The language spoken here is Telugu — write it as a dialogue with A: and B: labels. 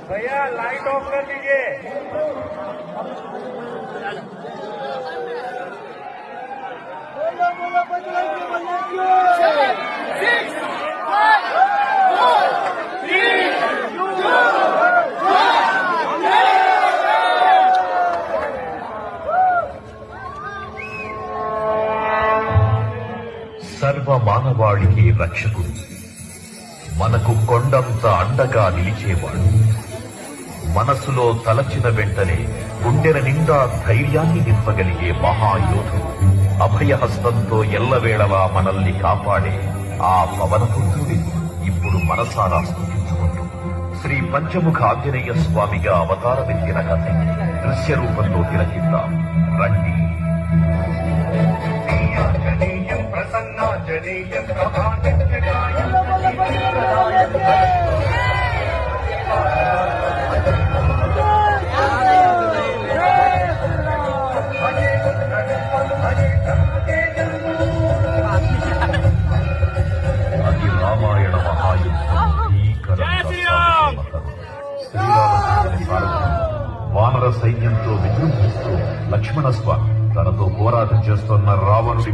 A: भैया लाइट ऑफ कर दीजिए।
B: సర్వ మానవాళికి రక్షకుడు, మనకు కొండంత అండగా నిలిచేవాడు, మనసులో తలచిన వెంటనే గుండెల నిండా ధైర్యాన్ని నింపగలిగే మహాయోధుడు, అభయహస్తంతో ఎల్లవేళలా మనల్ని కాపాడే ఆ పవనపుత్రుడి ఇప్పుడు మనసారా స్తుతించుకుంటూ శ్రీ పంచముఖ ఆంజనేయ స్వామిగా అవతారమెత్తిన కథ దృశ్య రూపంలో తిలకిద్దాం రండి.
A: ప్రసన్నాంజనేయం
B: అది రామాయణ మహాయుద్ధం. శ్రీరామచంద్రుని సారథ్యం వానర సైన్యంతో విజృంభిస్తూ లక్ష్మణ స్వామి తనతో పోరాటం చేస్తున్న రావణుడి